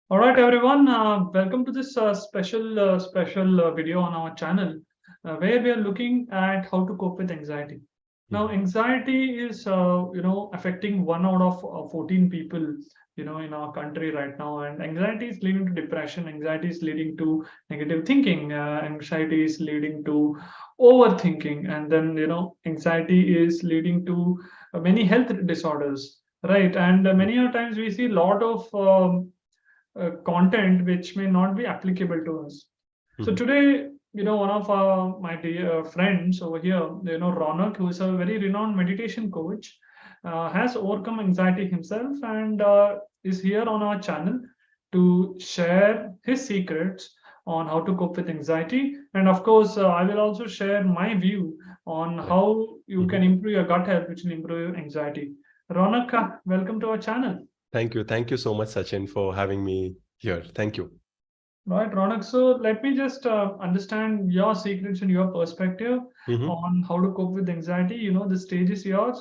All right, everyone. Welcome to this special video on our channel, where we are looking at how to cope with anxiety. Now, Mhm. anxiety is, affecting 1 out of 14 people, in our country right now. And anxiety is leading to depression. Anxiety is leading to negative thinking. Anxiety is leading to overthinking, and then anxiety is leading to many health disorders. Right, and many a times we see a lot of content which may not be applicable to us. So Mhm. today, one of my dear friends over here, Rounak, who is a very renowned meditation coach, has overcome anxiety himself and is here on our channel to share his secrets on how to cope with anxiety. And of course, I will also share my view on Right. how you can Mhm. improve your gut health, which will improve your anxiety. Ronak, welcome to our channel. Thank you. Thank you so much, Sachin, for having me here. Thank you. Right, Ronak. So let me just understand your secrets and your perspective Mhm. on how to cope with anxiety. The stage is yours.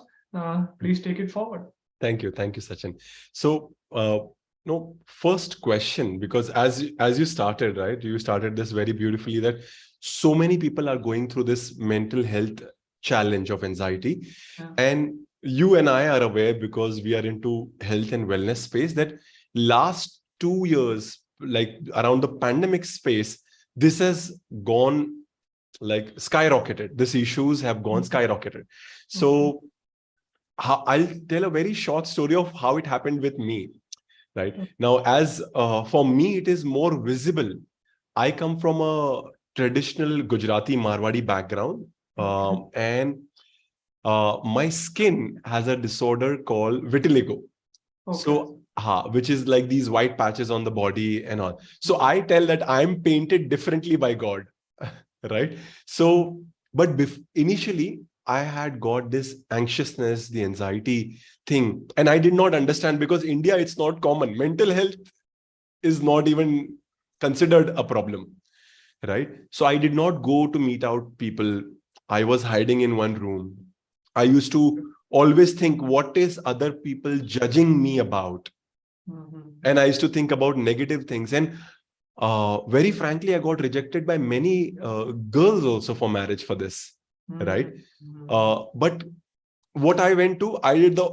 Please take it forward. Thank you. Thank you, Sachin. So, no, first question, because as you started, right, you started this very beautifully that so many people are going through this mental health challenge of anxiety. Yeah. And you and I are aware because we are into health and wellness space that last 2 years, like around the pandemic space, this has gone like skyrocketed. These issues have gone Mhm. skyrocketed. Okay. So I'll tell a very short story of how it happened with me. Right now, as for me, it is more visible. I come from a traditional Gujarati Marwadi background, Okay. and my skin has a disorder called vitiligo. Okay. So, which is like these white patches on the body and all. So Mhm. I tell that I'm painted differently by God, right? So, but initially, I had got this anxiousness, the anxiety thing, and I did not understand because India, it's not common. Mental health is not even considered a problem, right? So I did not go to meet out people. I was hiding in one room. I used to always think, what is other people judging me about? Mhm. And I used to think about negative things. And very frankly, I got rejected by many girls also for marriage for this, right? Mhm. Mhm. But what I went to, I did the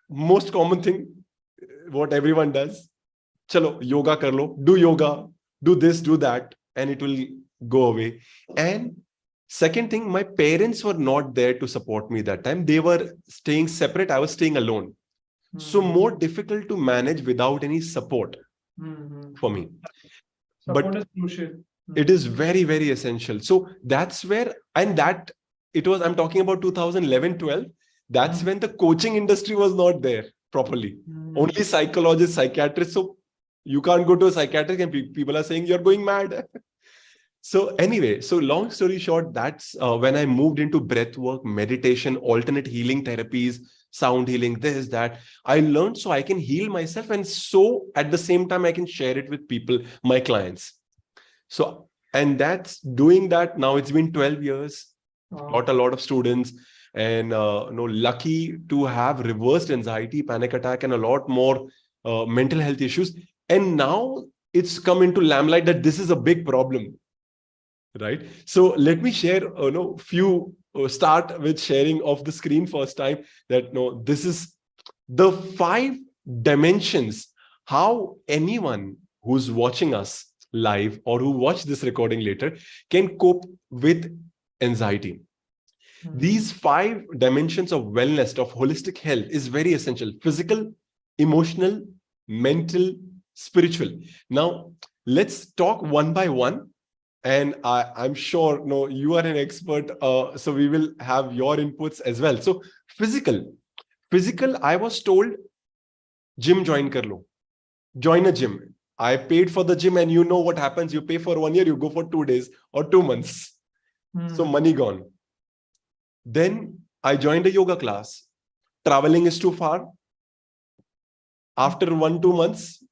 most common thing, what everyone does. Chalo, yoga kar lo, do yoga, do this, do that, and it will go away. And second thing, my parents were not there to support me that time. They were staying separate. I was staying alone. So Mhm. more difficult to manage without any support for Mhm. me. Support But is crucial. it is Mhm. very, very essential. So that's where, and that it was, I'm talking about 2011, 12. That's Mhm. when the coaching industry was not there properly. Mhm. Only psychologists, psychiatrists. So you can't go to a psychiatrist and people are saying you're going mad. So anyway, so long story short, that's when I moved into breath work, meditation, alternate healing therapies, sound healing, this, that. I learned so I can heal myself. And so at the same time, I can share it with people, my clients. So, and that's doing that now. It's been 12 years, taught Wow. a lot of students, and lucky to have reversed anxiety, panic attack, and a lot more mental health issues. And now it's come into limelight that this is a big problem, right? So let me share, few start with sharing of the screen first time that no, this is the 5 dimensions how anyone who's watching us live or who watch this recording later can cope with anxiety. Mhm. These 5 dimensions of wellness, of holistic health, is very essential: physical, emotional, mental, spiritual. Now let's talk one by one, and I'm sure no, you are an expert, so we will have your inputs as well. So physical, I was told gym join kar lo, join a gym. I paid for the gym, and you know what happens: you pay for 1 year, you go for 2 days or 2 months, so Mhm. money gone. Then I joined a yoga class. Traveling is too far. After 1 2 months,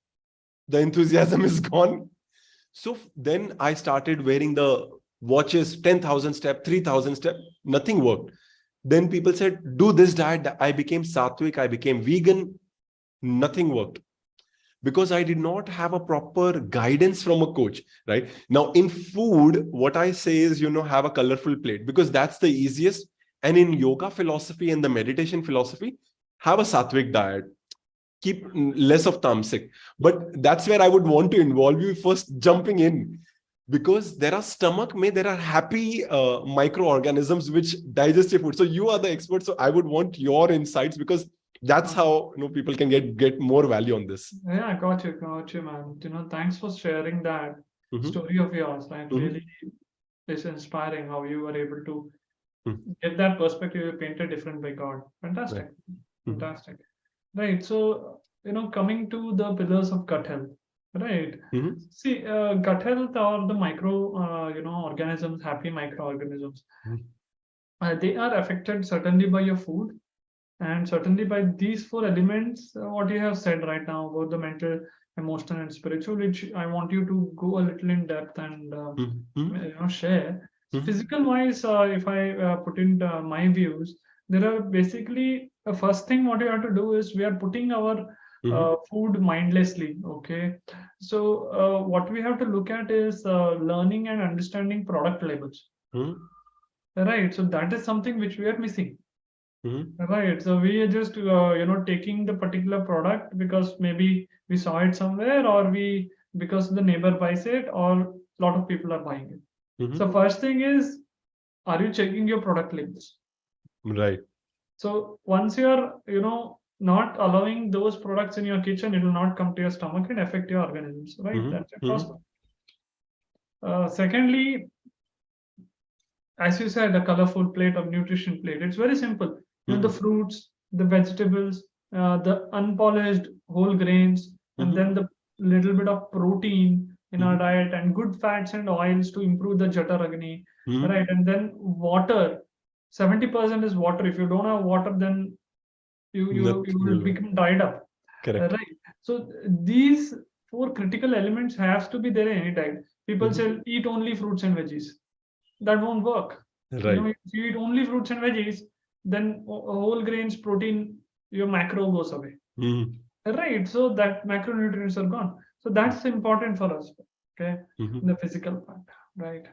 the enthusiasm is gone. So then I started wearing the watches, 10,000 step, 3,000 step. Nothing worked. Then people said, do this diet. I became sattvic. I became vegan. Nothing worked. because I did not have a proper guidance from a coach, right? Now in food, what I say is, have a colorful plate, because that's the easiest. And in yoga philosophy and the meditation philosophy, have a sattvic diet, keep less of tamasic. But that's where I would want to involve you first, jumping in, because there are there are happy microorganisms which digest your food. So you are the expert. So I would want your insights, because that's how people can get more value on this. Yeah, got you, man. Thanks for sharing that story of yours. Right, really is inspiring how you were able to get that perspective. You painted different by God. Fantastic, fantastic. Right. So coming to the pillars of gut health. Right. See, gut health or the organisms, happy microorganisms. They are affected certainly by your food, and certainly by these four elements, what you have said right now about the mental, emotional, and spiritual, which I want you to go a little in depth and share. Physical wise, if I put in my views, there are basically first thing what you have to do is we are putting our food mindlessly. Okay, so what we have to look at is learning and understanding product labels. Right, so that is something which we are missing. Right. So we are just, taking the particular product because maybe we saw it somewhere, or because the neighbor buys it, or a lot of people are buying it. So first thing is, are you checking your product labels? Right. So once you are, not allowing those products in your kitchen, it will not come to your stomach and affect your organisms. Right. That's the first one. Secondly, as you said, a colorful plate or nutrition plate. It's very simple. The fruits, the vegetables, the unpolished whole grains, and then the little bit of protein in our diet, and good fats and oils to improve the jata ragni, right? And then water. 70% is water. If you don't have water, then you will become dried up. Correct. Right. So these four critical elements have to be there in any diet. People say eat only fruits and veggies. That won't work. Right. If you eat only fruits and veggies, then whole grains, protein, your macro goes away. Right. So that macronutrients are gone. So that's important for us. Okay. The physical part. Right.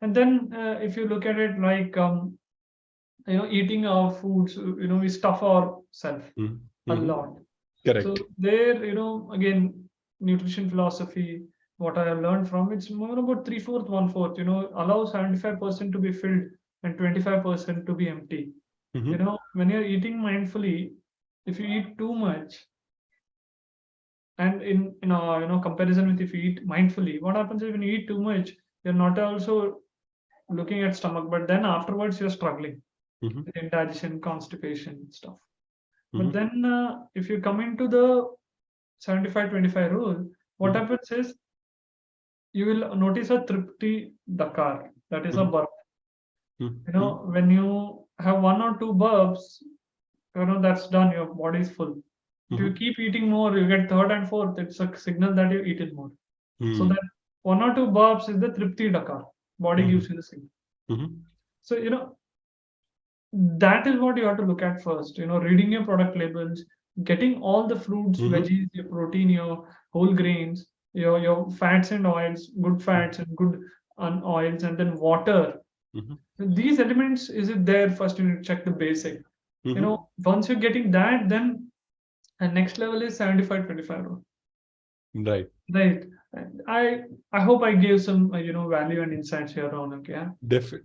And then if you look at it like eating our foods, we stuff ourselves a lot. Correct. So there, again, nutrition philosophy, what I have learned from, it's more about 3/4, 1/4, allow 75% to be filled and 25% to be empty. When you're eating mindfully, if you eat too much, and in comparison with if you eat mindfully, what happens is when you eat too much, you're not also looking at stomach, but then afterwards you're struggling with indigestion, constipation, stuff. But then if you come into the 75-25 rule, what happens is you will notice a tripti dakar, that is a burp. When you have one or two burps, that's done, your body is full. If you keep eating more, you get third and fourth, it's a signal that you eaten more. So that one or two burps is the tripti dakar, body gives you the signal. So that is what you have to look at first, reading your product labels, getting all the fruits, veggies, your protein, your whole grains, your fats and oils, good fats and good oils, and then water. These elements, is it there? First, you need to check the basic. Once you're getting that, then the next level is 75-25 rule. Right. Right. I hope I gave some value and insights here, Rounak. Yeah.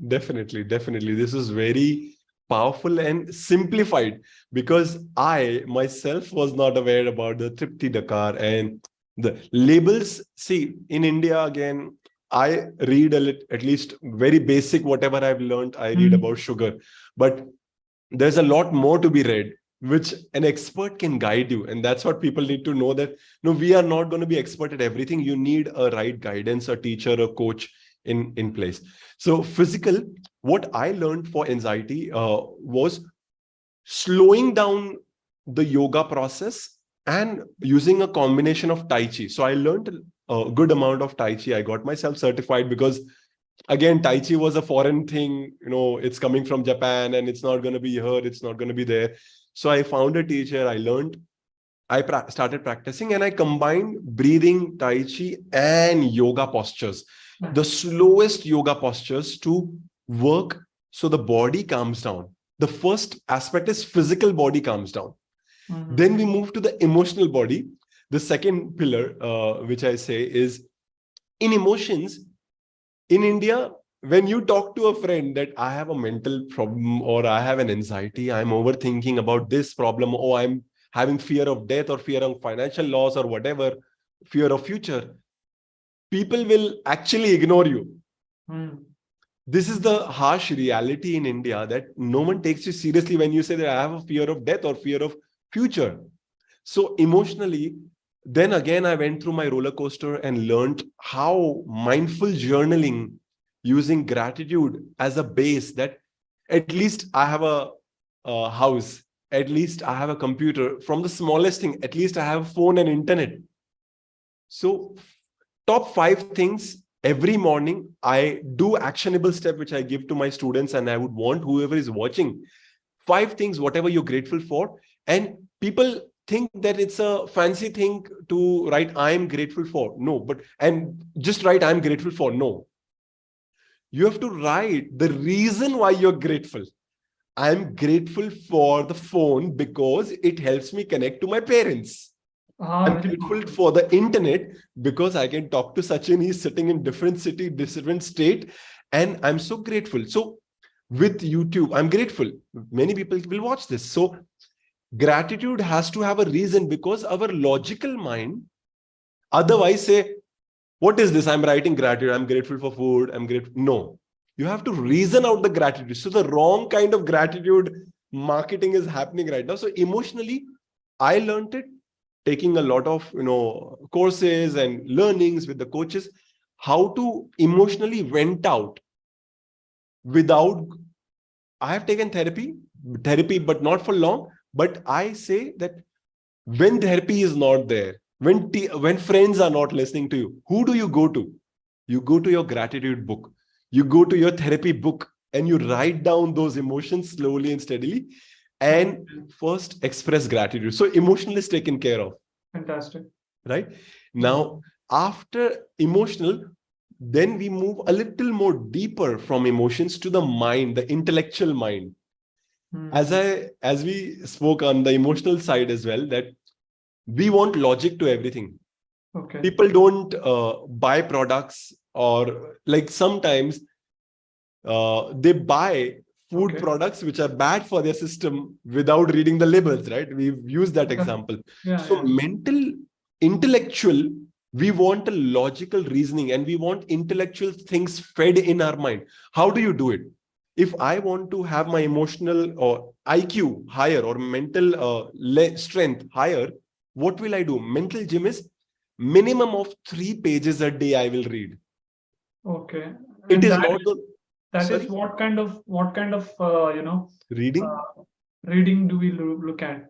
Definitely. This is very powerful and simplified, because I myself was not aware about the Tripti Dakar and the labels. See, in India, again, I read at least very basic, whatever I've learned, I read about sugar, but there's a lot more to be read, which an expert can guide you. And that's what people need to know, that no, we are not going to be expert at everything. You need a right guidance, a teacher, a coach in place. So physical, what I learned for anxiety was slowing down the yoga process and using a combination of Tai Chi. So I learned a good amount of Tai Chi. I got myself certified because, again, Tai Chi was a foreign thing. It's coming from Japan and it's not going to be here. It's not going to be there. So I found a teacher. I learned I started practicing, and I combined breathing, Tai Chi, and yoga postures. The slowest yoga postures to work so the body calms down. The first aspect is physical body calms down. Then we move to the emotional body. The second pillar, which I say, is in emotions. In India, when you talk to a friend that I have a mental problem, or I have an anxiety, I'm overthinking about this problem, or I'm having fear of death, or fear of financial loss, or whatever, fear of future, people will actually ignore you. This is the harsh reality in India, that no one takes you seriously when you say that I have a fear of death or fear of future. So emotionally, then again, I went through my roller coaster and learned how mindful journaling, using gratitude as a base, that at least I have a house, at least I have a computer, from the smallest thing, at least I have a phone and internet. So top 5 things every morning, I do actionable step, which I give to my students, and I would want whoever is watching, 5 things, whatever you're grateful for. And people think that it's a fancy thing to write, I'm grateful for. No, and just write, I'm grateful for. No, you have to write the reason why you're grateful. I'm grateful for the phone because it helps me connect to my parents. I'm Very grateful powerful. for the internet because I can talk to Sachin. He's sitting in different city, different state, and I'm so grateful. So with YouTube, I'm grateful. Many people will watch this. So gratitude has to have a reason, because our logical mind otherwise say, what is this? I'm writing gratitude. I'm grateful for food. I'm grateful. No, you have to reason out the gratitude. So the wrong kind of gratitude marketing is happening right now. So emotionally, I learned it taking a lot of courses and learnings with the coaches, how to emotionally vent out without. I have taken therapy, but not for long. But I say that when therapy is not there, when friends are not listening to you, who do you go to? You go to your gratitude book. You go to your therapy book, and you write down those emotions slowly and steadily, and first express gratitude. So emotional is taken care of. Fantastic. Right now, after emotional, then we move a little more deeper from emotions to the mind, the intellectual mind. As we spoke on the emotional side as well, that we want logic to everything. Okay. People don't buy products, or like sometimes they buy food products which are bad for their system without reading the labels, right? We've used that example. So intellectual, we want a logical reasoning, and we want intellectual things fed in our mind. How do you do it? If I want to have my emotional or IQ higher, or mental strength higher, what will I do? Mental gym is minimum of 3 pages a day I will read. Okay. It And is not the... that is Sorry? what kind of Reading? reading do we look at?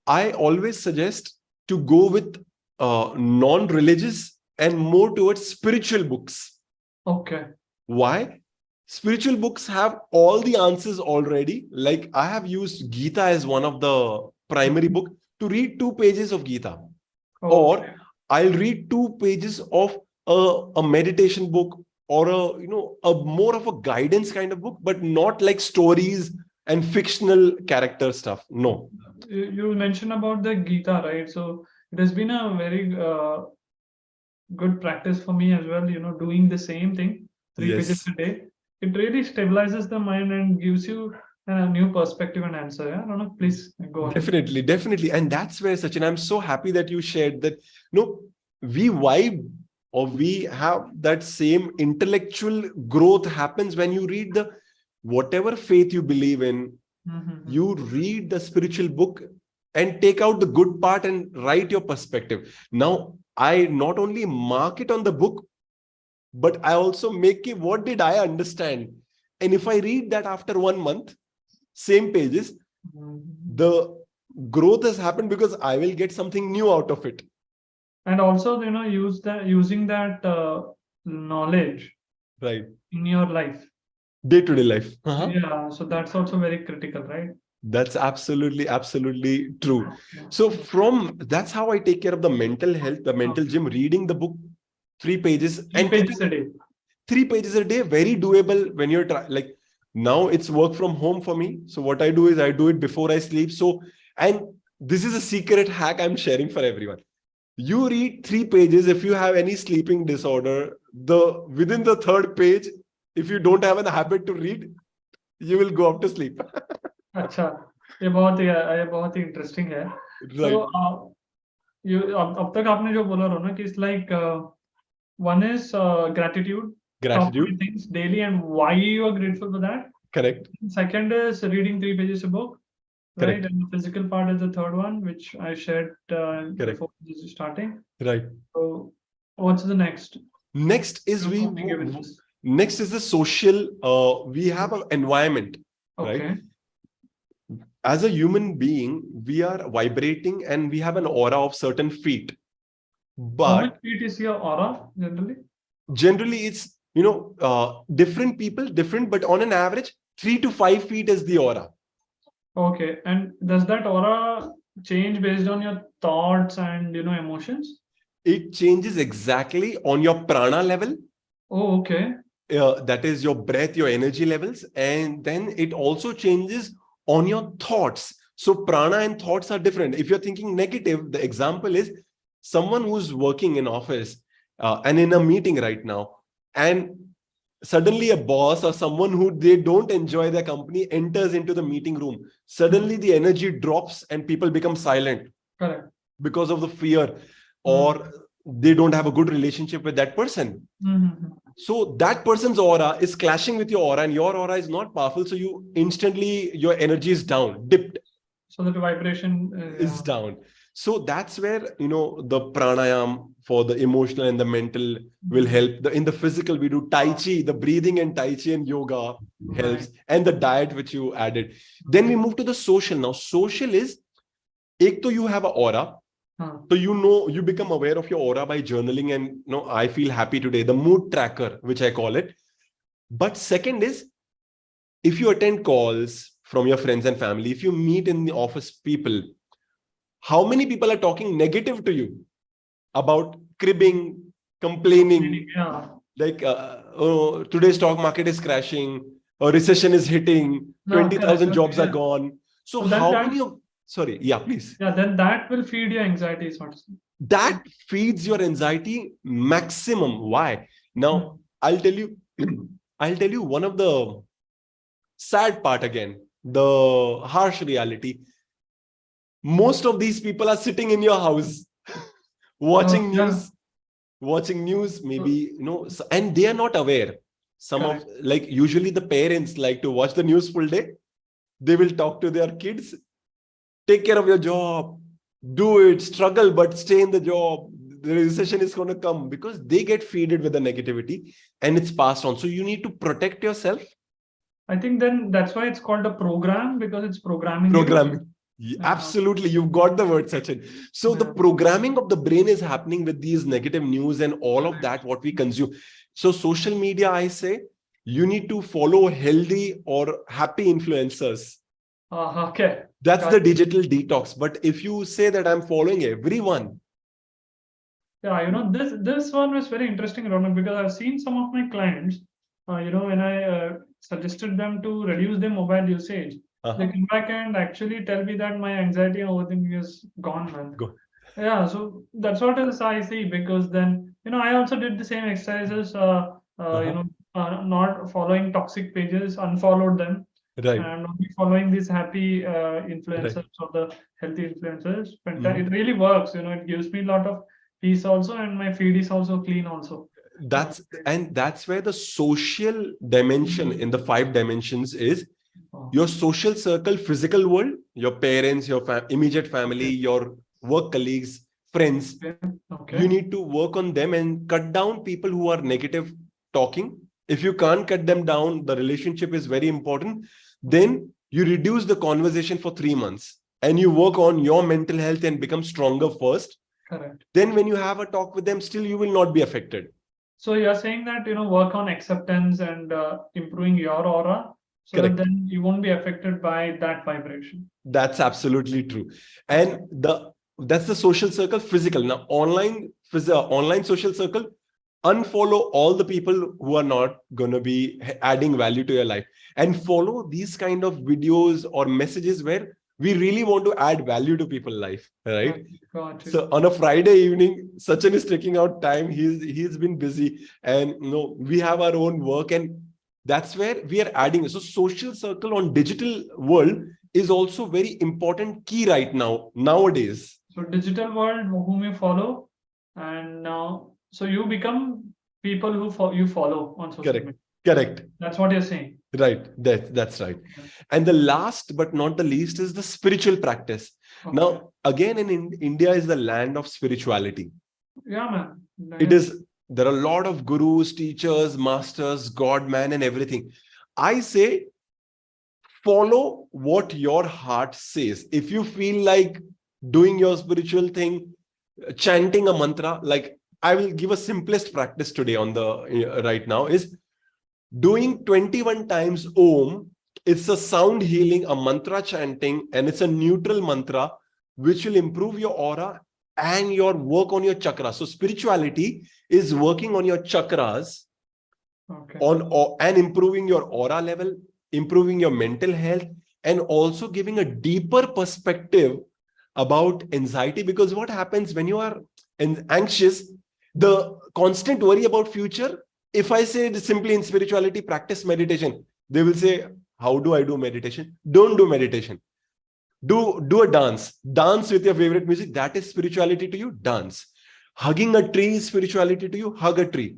I always suggest to go with non-religious and more towards spiritual books. Okay. Why? Spiritual books have all the answers already. Like I have used Gita as one of the primary book to read 2 pages of Gita. Or I'll read 2 pages of a meditation book, or a more of a guidance kind of book, but not like stories and fictional character stuff. No. You mentioned about the Gita, right? So it has been a very good practice for me as well, doing the same thing, 3 pages Yes. a day. It really stabilizes the mind and gives you a new perspective and answer. Yeah, no, please go ahead. Definitely. And that's where, Sachin, I'm so happy that you shared that, we vibe, or we have that same intellectual growth happens when you read the whatever faith you believe in. You read the spiritual book and take out the good part and write your perspective. Now, I not only mark it on the book, but I also make it, what did I understand? And if I read that after 1 month, same pages, the growth has happened because I will get something new out of it. And also, using that knowledge Right. in your life. Day-to-day life. Yeah, so that's also very critical, right? That's absolutely true. So Okay. that's how I take care of the mental health, the mental Okay. gym, reading the book, 3 pages, Three and keeping pages a day. 3 pages a day, very doable when you're like, now it's work from home for me. So what I do is I do it before I sleep. So, and this is a secret hack I'm sharing for everyone. You read 3 pages. If you have any sleeping disorder, the within the third page, if you don't have a habit to read, you will go up to sleep. अच्छा, ये बहुत ही interesting है. So Right. you अब तक आपने जो बोला रौनक, is like one is gratitude, top 3 Gratitude. things daily and why you are grateful for that. Correct. Second is reading 3 pages a book, right? Correct. And the physical part is the third one, which I shared Correct. before this is starting. Right. So what's the next? Next is How we given this? next is the social. We have an environment, right? Okay. As a human being, we are vibrating and we have an aura of certain feet. How many But feet is your aura generally? generally, it's different people, different, but on an average, 3 to 5 feet is the aura. Okay. And does that aura change based on your thoughts and emotions? It changes exactly on your prana level. Oh, okay. That is your breath, your energy levels, and then it also changes on your thoughts. So prana and thoughts are different. If you're thinking negative, the example is someone who's working in office and in a meeting right now, and suddenly a boss or someone who they don't enjoy their company enters into the meeting room. Suddenly the energy drops and people become silent. Correct. Because of the fear, or they don't have a good relationship with that person. Mm-hmm. So that person's aura is clashing with your aura, and your aura is not powerful. So you instantly, your energy is down, dipped, So that vibration, is down. So that's where, the pranayam for the emotional and the mental will help. In the physical, we do Tai Chi, the breathing and Tai Chi and yoga helps, right. and the diet which you added. Then we move to the social. Now, social is, ek to you have an aura. So you become aware of your aura by journaling and I feel happy today, the mood tracker, which I call it. But second is, if you attend calls from your friends and family, if you meet in the office people, how many people are talking negative to you about cribbing, complaining, Yeah. like, oh, today's stock market is crashing, or recession is hitting, No, correct. 20,000 Okay, jobs are yeah. gone. So So then how that, many of, sorry, yeah, please. yeah, then that will feed your anxiety, sort of. That feeds your anxiety maximum. Why? Now, I'll tell you, I'll tell you one of the sad part again, the harsh reality. Most of these people are sitting in your house watching Yeah. news, maybe, and they are not aware. Some of, Correct. like, usually the parents like to watch the news full day. They will talk to their kids, take care of your job, do it, struggle, but stay in the job. The recession is going to come, because they get feeded with the negativity and it's passed on. So you need to protect yourself. I think then that's why it's called a program, because it's programming you. Programming. Yeah. Absolutely. You've got the word, Sachin. So the Yeah. programming of the brain is happening with these negative news and all of that, what we consume. So social media, I say, you need to follow healthy or happy influencers. Okay. That's Got the it. digital detox. But if you say that I'm following everyone, Yeah, this one was very interesting, Rounak, because I've seen some of my clients, when I suggested them to reduce their mobile usage, they come back and actually tell me that my anxiety and overthinking is gone, man. go. Yeah, so that's what else I see, because then, I also did the same exercises, not following toxic pages, unfollowed them, Right. and only following these happy Right. influencers or the healthy influencers. It really works, it gives me a lot of peace also, and my feed is also clean also. That's where the social dimension in the 5 dimensions is your social circle, physical world, your parents, your immediate family, your work colleagues, friends. Okay. You need to work on them and cut down people who are negative talking. If you can't cut them down, the relationship is very important. Then you reduce the conversation for 3 months and you work on your mental health and become stronger first. Correct. Then when you have a talk with them, still you will not be affected. So you're saying that, work on acceptance and improving your aura, so that then you won't be affected by that vibration. That's absolutely true. And that's the social circle, physical. Now, online social circle, unfollow all the people who are not going to be adding value to your life, and follow these kind of videos or messages where we really want to add value to people's life, right? Got it. So on a Friday evening, Sachin is taking out time. He's been busy, and we have our own work, and that's where we are adding. So social circle on digital world is also very important key right now nowadays. So digital world, whom you follow, and now so you become people who you follow on social media. Correct. That's what you're saying. Right. That's right. And the last but not the least is the spiritual practice. Now, again, in India is the land of spirituality. Yeah, man. It is. There are a lot of gurus, teachers, masters, God, man, and everything. I say, follow what your heart says. If you feel like doing your spiritual thing, chanting a mantra, like I will give a simplest practice today on the right now is doing 21 times Om. It's a sound healing, a mantra chanting, and it's a neutral mantra which will improve your aura and your work on your chakras. So spirituality is working on your chakras, and improving your aura level, improving your mental health, and also giving a deeper perspective about anxiety. Because what happens when you are anxious, the constant worry about future. If I say simply in spirituality, practice meditation, they will say, how do I do meditation? Don't do meditation. Do a dance with your favorite music. That is spirituality to you. Dance. Hugging a tree is spirituality to you. Hug a tree.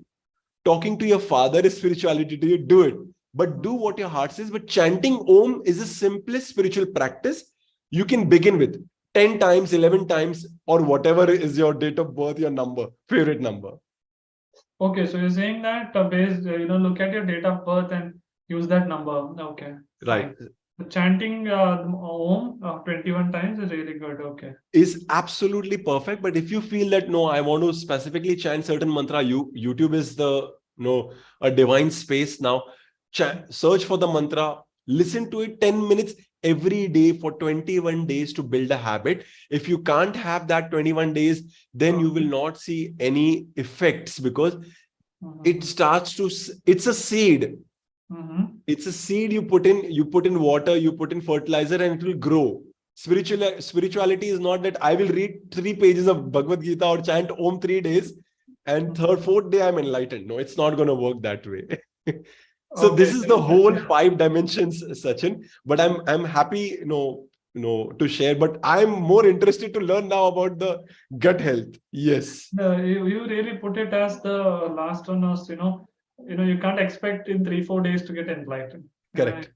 Talking to your father is spirituality to you. Do it. But do what your heart says. But chanting Om is the simplest spiritual practice you can begin with. 10 times, 11 times, or whatever is your date of birth, your number, favorite number. Okay, so you're saying that based, look at your date of birth and use that number. Okay. Right. Chanting Om 21 times is really good. Okay. Is absolutely perfect. But if you feel that, no, I want to specifically chant certain mantra, YouTube is a divine space now. Search for the mantra, listen to it 10 minutes every day for 21 days to build a habit. If you can't have that 21 days, then you will not see any effects, because it starts to, it's a seed. It's a seed you put in water, you put in fertilizer, and it will grow. Spirituality is not that I will read 3 pages of Bhagavad Gita or chant Om 3 days and fourth day I'm enlightened. No, it's not going to work that way. So this is the whole 5 dimensions, Sachin. But I'm happy, to share. But I'm more interested to learn now about the gut health. Yes. You really put it as the last one was, you can't expect in 3-4 days to get enlightened. Correct.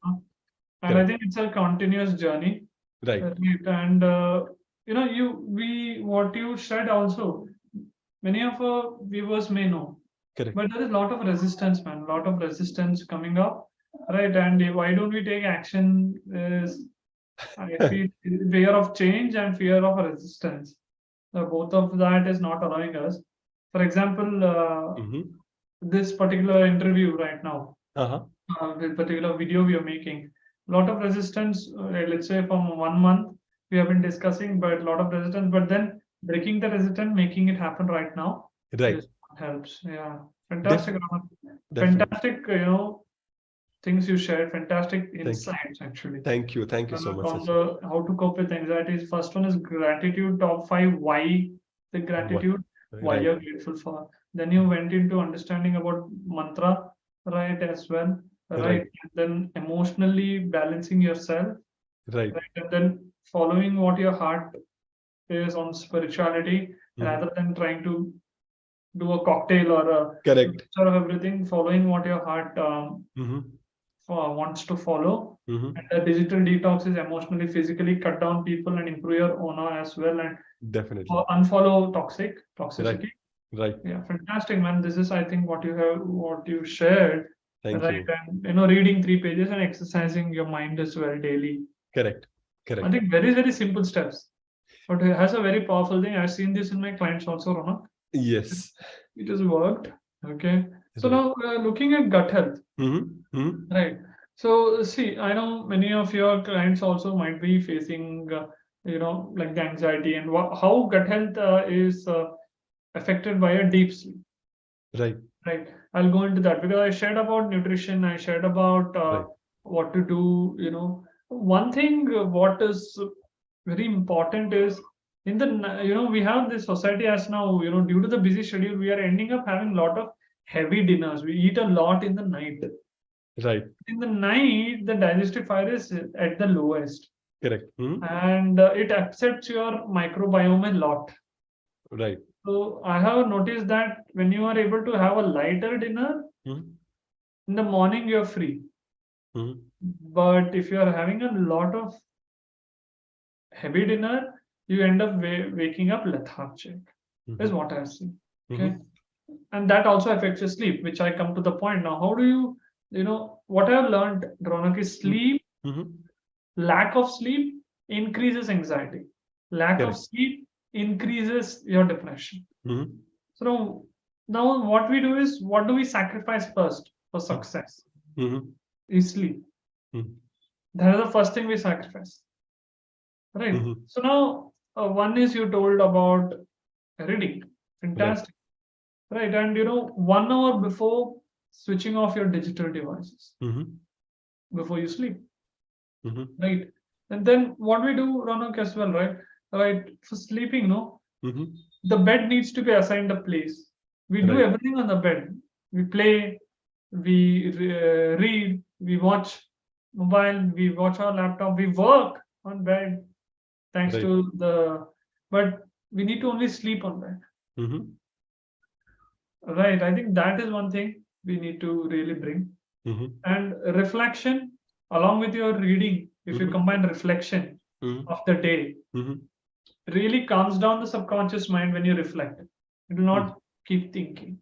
And I think it's a continuous journey. Right. And what you said also, many of our viewers may know. Correct. But there is a lot of resistance, man. A lot of resistance coming up, right? And why don't we take action? I feel fear of change and fear of resistance. Both of that is not allowing us. For example, this particular interview right now, this particular video we are making, a lot of resistance. Let's say from 1 month we have been discussing, but a lot of resistance. But then breaking the resistance, making it happen right now, right, helps. Yeah, fantastic. Definitely. Fantastic. Things you shared. Fantastic insights, actually. Thank you so much. How to cope with anxieties. First one is gratitude. Top 5. Why the gratitude? Why you're grateful for. Then you went into understanding about mantra, right, as well. Right. And then emotionally balancing yourself. Right. And then following what your heart is on spirituality, rather than trying to do a cocktail or a mixture of everything, following what your heart wants to follow. And the digital detox is emotionally, physically cut down people and improve your aura as well, and definitely unfollow toxicity. Right. Yeah, fantastic, man. This is, I think, what you shared. Thank you. And reading 3 pages and exercising your mind as well daily. Correct. I think very, very simple steps, but it has a very powerful thing. I've seen this in my clients also, Rounak. Yes. It has worked. Okay. So now looking at gut health. Right. So see, I know many of your clients also might be facing, like the anxiety and how gut health is affected by a deep sleep. Right. Right. I'll go into that because I shared about nutrition. I shared about Right. what to do. One thing what is very important is we have this society as now, due to the busy schedule, we are ending up having a lot of heavy dinners. We eat a lot in the night. Right. In the night, the digestive fire is at the lowest, Correct. and it upsets your microbiome a lot. Right. So I have noticed that when you are able to have a lighter dinner, in the morning you're free. But if you are having a lot of heavy dinner, you end up waking up lethargic. Is what I've seen. Okay. And that also affects your sleep, which I come to the point now. How do what I've learned, Ronak, is sleep, lack of sleep increases anxiety. Lack of Correct. sleep increases your depression. So now what we do is, what do we sacrifice first for success? Is sleep. That is the first thing we sacrifice. Right. So now, one is you told about reading. Fantastic. Right. And 1 hour before switching off your digital devices before you sleep. Right. And then what we do, Ronak, as well, right? Right. For sleeping, the bed needs to be assigned a place. We do everything on the bed. We play, we read, we watch mobile, we watch our laptop, we work on bed, thanks to but we need to only sleep on bed. Right. I think that is one thing we need to really bring. And reflection, along with your reading, if you combine reflection of the day, really calms down the subconscious mind when you reflect. It will not keep thinking.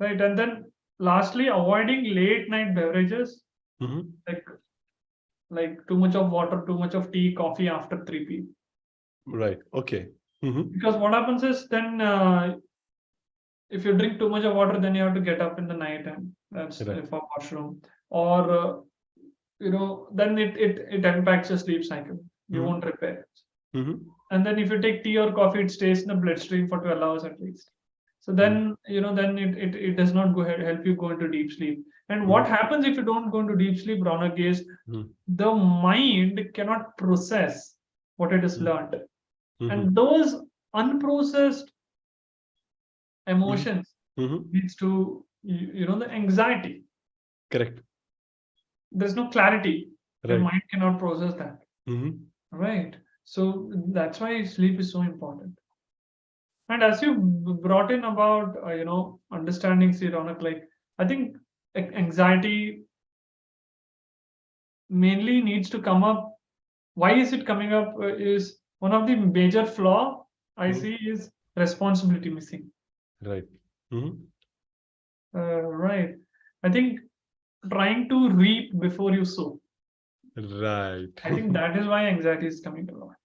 Right. And then lastly, avoiding late night beverages, like too much of water, too much of tea, coffee after 3 p.m. Right. Okay. Because what happens is then if you drink too much of water, then you have to get up in the night and that's for washroom. Or then it impacts your sleep cycle. You won't repair it. And then if you take tea or coffee, it stays in the bloodstream for 12 hours at least. So then then it does not help you go into deep sleep. And what happens if you don't go into deep sleep, Ronak, is the mind cannot process what it has learned. And those unprocessed emotions leads to the anxiety. Correct. There's no clarity. The mind cannot process that. Right. So that's why sleep is so important. And as you brought in about understanding, Ronak, like I think anxiety mainly needs to come up. Why is it coming up? Is one of the major flaw I see is responsibility missing. Right. Right. I think trying to reap before you sow. Right. I think that is why anxiety is coming a lot.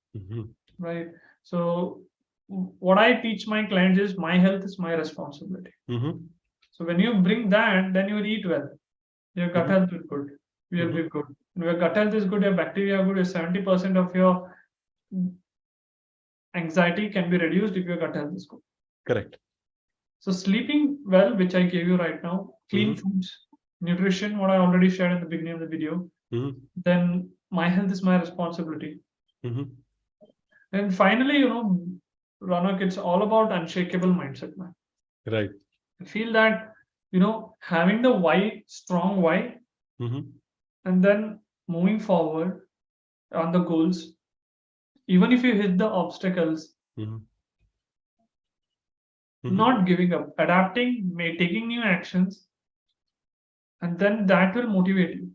Right. So what I teach my clients is my health is my responsibility. So when you bring that, then you will eat well. Your gut health is good. You will be good. When your gut health is good, your bacteria are good. Your 70% of your anxiety can be reduced if your gut health is good. Correct. So sleeping well, which I gave you right now, clean foods, nutrition, what I already shared at the beginning of the video. Then my health is my responsibility. And finally, Ronak, it's all about unshakable mindset, man. Right. I feel that, having the why, strong why, and then moving forward on the goals, even if you hit the obstacles, not giving up, adapting, taking new actions, and then that will motivate you.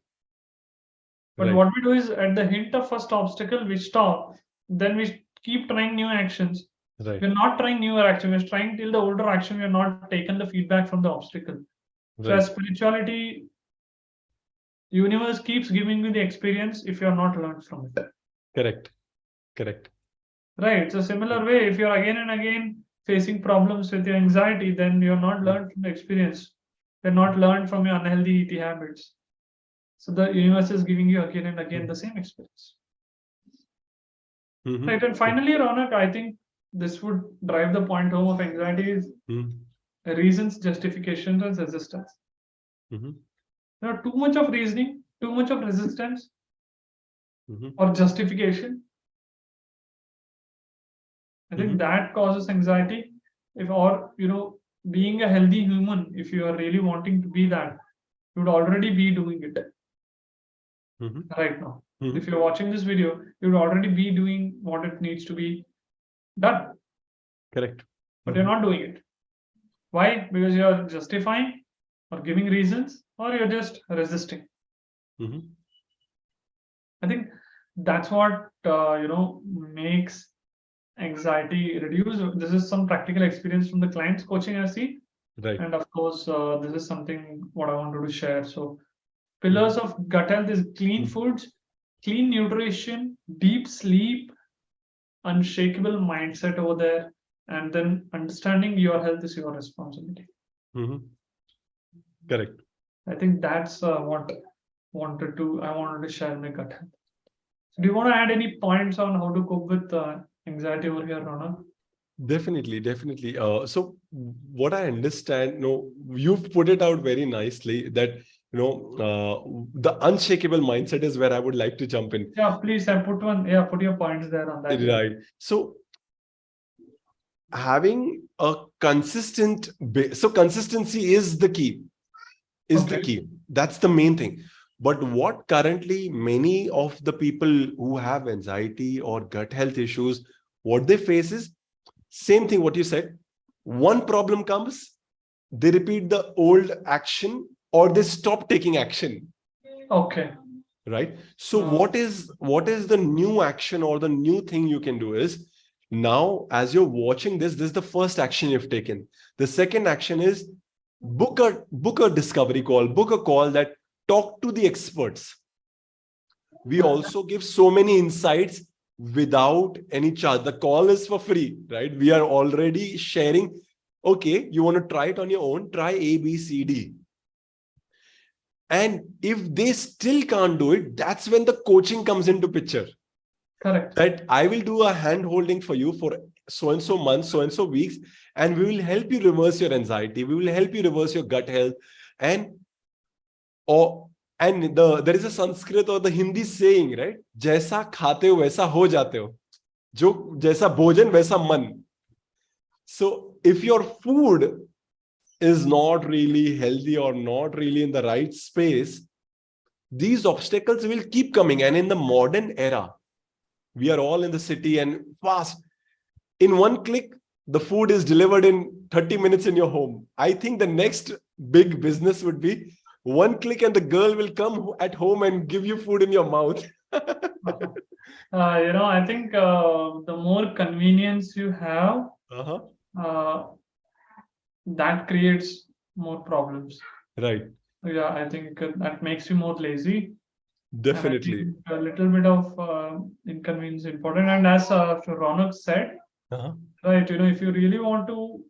But what we do is at the hint of first obstacle, we stop. Then we keep trying new actions. We're not trying newer action. We're trying till the older action. We're not taken the feedback from the obstacle. So as spirituality, universe keeps giving you the experience if you're not learned from it. Correct. Right. So similar way, if you're again and again facing problems with your anxiety, then you're not learned from the experience. You're not learned from your unhealthy eating habits. So the universe is giving you again and again the same experience. Mhm. Right. And finally, Ronak, I think this would drive the point home of anxiety is reasons, justifications, and resistance. Mhm. Too much of reasoning, too much of resistance, Mhm. or justification. I think that causes anxiety. If, or being a healthy human, if you are really wanting to be that, you would already be doing it right now. If you're watching this video, you would already be doing what it needs to be done, Correct. but you're not doing it. Why? Because you're justifying or giving reasons, or you're just resisting. I think that's what makes anxiety reduce. This is some practical experience from the clients coaching I see, Right. and of course, this is something what I wanted to share. So, pillars of gut health is clean foods, clean nutrition, deep sleep, unshakable mindset over there, and then understanding your health is your responsibility. Correct. I think that's what I wanted to share my gut health. So do you want to add any points on how to cope with anxiety over here, Rona? Definitely. So what I understand, you've put it out very nicely that, the unshakable mindset is where I would like to jump in. Yeah, please, put your points there on that. Right. So having a so consistency is the key. That's the main thing. But what currently many of the people who have anxiety or gut health issues, what they face is same thing what you said. One problem comes, they repeat the old action or they stop taking action. Okay. Right. So what is the new action or the new thing you can do is, now as you're watching this is the first action you've taken. The second action is book a discovery call, book a call that talk to the experts. We also give so many insights without any charge. The call is for free, right? We are already sharing. Okay, you want to try it on your own, try A, B, C, D. And if they still can't do it, that's when the coaching comes into picture. Correct. That I will do a hand holding for you for so and so months, so and so weeks, and we will help you reverse your anxiety. We will help you reverse your gut health. And there is a Sanskrit or the Hindi saying, right? Jaisa khate ho, waisa ho jate ho. Jo jaisa bhojan, waisa man. So if your food is not really healthy or not really in the right space, these obstacles will keep coming. And in the modern era, we are all in the city and fast. In one click, the food is delivered in 30 minutes in your home. I think the next big business would be one click and the girl will come at home and give you food in your mouth. I think the more convenience you have, that creates more problems. Right. Yeah, I think that makes you more lazy. Definitely. And I think a little bit of inconvenience is important. And as Rounak said, right, if you really want to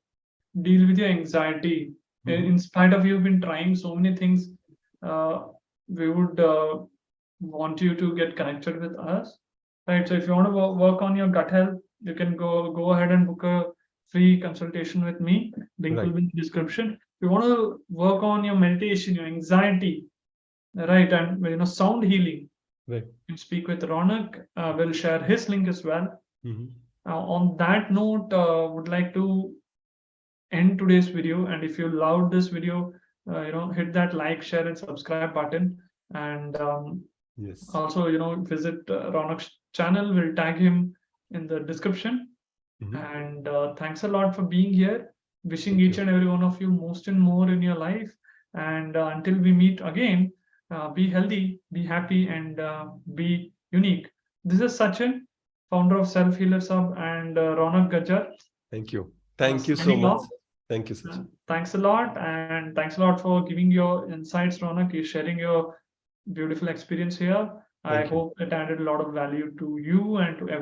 deal with your anxiety, in spite of you've been trying so many things, we would want you to get connected with us, right? So if you want to work on your gut health, you can go ahead and book a free consultation with me. Link will be in the description. If you want to work on your meditation, your anxiety, right, and sound healing, right, you can speak with Ronak. We'll share his link as well. On that note, would like to end today's video. And if you loved this video, hit that like, share, and subscribe button. And also, visit Ronak's channel. We'll tag him in the description. And thanks a lot for being here. Wishing each and every one of you most and more in your life. And until we meet again, be healthy, be happy, and be unique. This is Sachin, founder of Self Healers Hub, and Rounak Gajjar. Thank you. Thank you so much. Thank you, Sachin. Thanks a lot. And thanks a lot for giving your insights, Rounak. You're sharing your beautiful experience here. I hope it added a lot of value to you and to everyone.